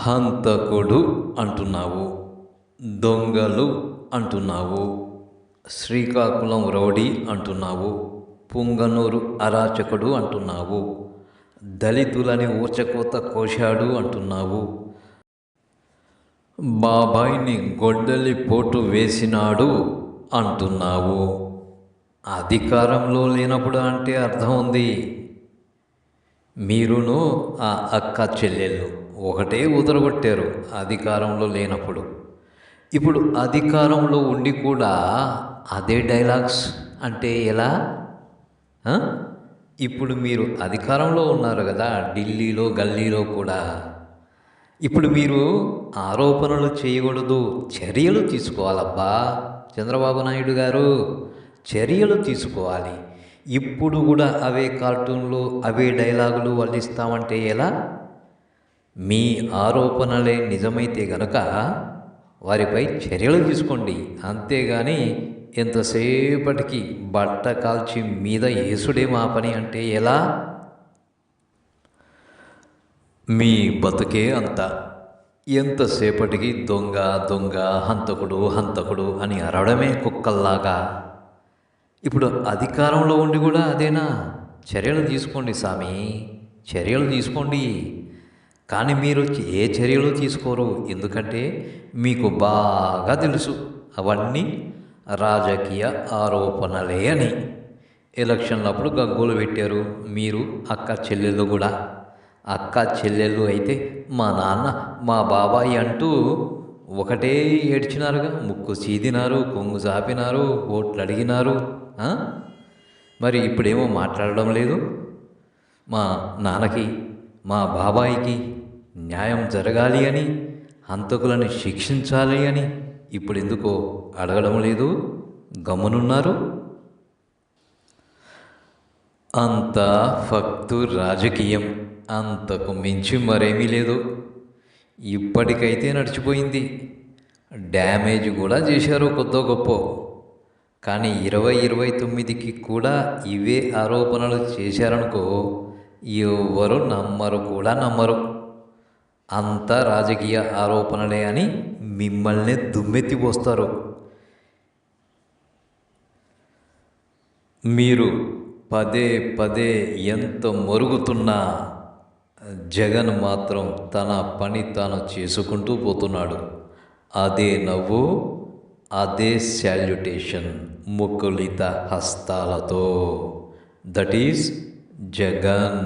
హంతకుడు అంటున్నావు, దొంగలు అంటున్నావు, శ్రీకాకుళం రౌడీ అంటున్నావు, పుంగనూరు అరాచకుడు అంటున్నావు, దళితులని ఊచకోత కోశాడు అంటున్నావు, బాబాయిని గొడ్డలి పోటు వేసినాడు అంటున్నావు. అధికారంలో లేనప్పుడు అంటే అర్థం ఉంది. మీరును ఆ అక్క చెల్లెళ్ళు ఒకటే ఉదరగొట్టారు అధికారంలో లేనప్పుడు. ఇప్పుడు అధికారంలో ఉండి కూడా అదే డైలాగ్స్ అంటే ఎలా? ఇప్పుడు మీరు అధికారంలో ఉన్నారు కదా, ఢిల్లీలో గల్లీలో కూడా. ఇప్పుడు మీరు ఆరోపణలు చేయకూడదు, చర్యలు తీసుకోవాలబ్బా చంద్రబాబు నాయుడు గారు, చర్యలు తీసుకోవాలి. ఇప్పుడు కూడా అవే కార్టూన్లు అవే డైలాగులు వల్లిస్తామంటే ఎలా? మీ ఆరోపణలే నిజమైతే గనక వారిపై చర్యలు తీసుకోండి. అంతేగాని ఎంతసేపటికి బట్ట కాల్చి మీద యేసుడే మా పని అంటే ఎలా? మీ బతుకే అంత. ఎంతసేపటికి దొంగ దొంగ, హంతకుడు హంతకుడు అని అరవడమే కుక్కల్లాగా. ఇప్పుడు అధికారంలో ఉండి కూడా అదేనా? చర్యలు తీసుకోండి సామి, చర్యలు తీసుకోండి. కానీ మీరు ఏ చర్యలు తీసుకోరు. ఎందుకంటే మీకు బాగా తెలుసు అవన్నీ రాజకీయ ఆరోపణలే అని. ఎలక్షన్లప్పుడు గగ్గోలు పెట్టారు మీరు, అక్క చెల్లెళ్ళు కూడా. అక్క చెల్లెళ్ళు అయితే మా నాన్న మా బాబాయ్ అంటూ ఒకటే ఏడ్చినారుగా, ముక్కు చీదినారు, కొంగు చాపినారు, ఓట్లు అడిగినారు. మరి ఇప్పుడేమో మాట్లాడడం లేదు. మా నాన్నకి మా బాబాయికి న్యాయం జరగాలి అని, హంతకులను శిక్షించాలి అని ఇప్పుడు ఎందుకో అడగడం లేదు, గమ్మునున్నారు. అంత ఫక్తు రాజకీయం, అంతకు మించి మరేమీ లేదు. ఇప్పటికైతే నడిచిపోయింది. డ్యామేజ్ కూడా చేశారు కొద్దో గొప్ప. కానీ 2029కి కూడా ఇవే ఆరోపణలు చేశారనుకో, ఎవరు నమ్మరు కూడా నమ్మరు. అంత రాజకీయ ఆరోపణలే అని మిమ్మల్ని దుమ్మెత్తిపోస్తారు. మీరు పదే పదే ఎంత మొరుగుతున్నా జగన్ మాత్రం తన పని తాను చేసుకుంటూ పోతున్నాడు. అదే నవ్వు, అదే శాల్యుటేషన్, ముకులిత హస్తాలతో. That is Jagan.